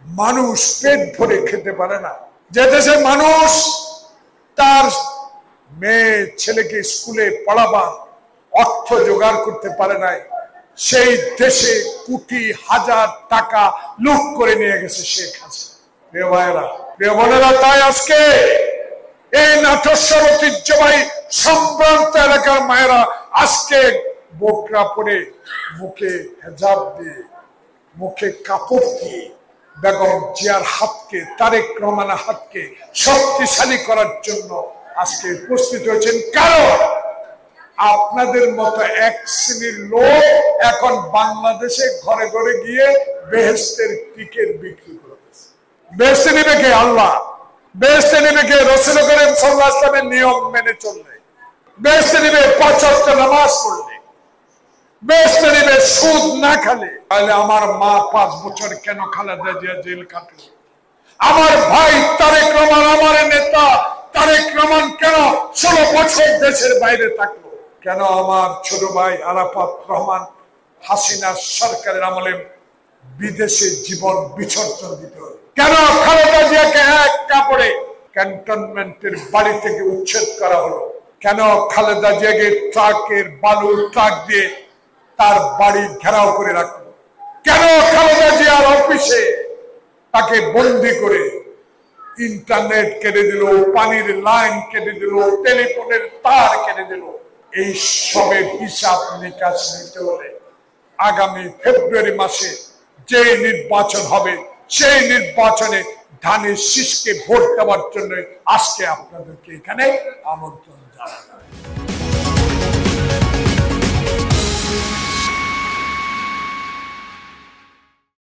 মানুষ পেট ভরে খেতে পারে না, যে দেশে মানুষ তার মেয়ে ছেলেকে স্কুলে পড়াবার অর্থ জোগাড় করতে পারে নাই, সেই দেশে কোটি হাজার টাকা লুট করে নিয়ে গেছে শেখ হাসিনা। প্রিয় ভাইয়েরা, প্রিয় বোনেরা, তাই আজকে এই নাটোর ঐতিহ্যবাহী সম্ভ্রান্ত এলাকার মায়েরা আজকে বোরকা পরে, মুখে হেজাব দিয়ে, মুখে কাপড় দিয়ে বেগম জিয়ার হাতকে, তারেক রহমানের হাতকে শক্তিশালী করার জন্য আজকে উপস্থিত হয়েছেন। কারণ আপনাদের মতো এক শ্রেণীর লোক এখন বাংলাদেশে ঘরে ঘরে গিয়ে বেহেশতের টিকিট বিক্রি করতেছে। বেহেশতে নেবে কে? আল্লাহ। বেহেশতে নেবে কে? রাসূল করিম সাল্লাল্লাহু আলাইহি ওয়াসাল্লামের নিয়ম মেনে চললে। বেহেশতে নেবে ৫ ওয়াক্ত নামাজ পড়লে। বেহেশতে নেবে সুদ না খেলে। তাহলে আমার মা ৫ বছর কেন খালেদা জিয়া জেল কাটলো? আমার ভাই তারেক রহমান, আমার নেতা তারেক রহমান কেন ১৬ বছর দেশের বাইরে থাকলো? কেন আমার ছোট ভাই আরাফাত রহমান হাসিনা সরকারের আমলে বিদেশে জীবন বিসর্জন দিতে হলো? কেন খালেদা জিয়াকে এক কাপড়ে ক্যান্টনমেন্টের বাড়ি থেকে উচ্ছেদ করা হলো? কেন খালেদা জিয়াকে ট্রাকের বালু ট্রাক দিয়ে তার বাড়ি ঘেরাও করে রাখলো? কেন খালেদা জিয়ার অফিসে তাকে বন্দি করে ইন্টারনেট কেটে দিল, পানির লাইন কেটে দিল, টেলিফোনের তার কেটে দিল? এই সবের হিসাব নিকাশ নিতে হলে আগামী ফেব্রুয়ারি মাসে যে নির্বাচন হবে, সেই নির্বাচনে ধানের শীষকে ভোট দেওয়ার জন্য আজকে আপনাদেরকে এখানে আমন্ত্রণ জানাই।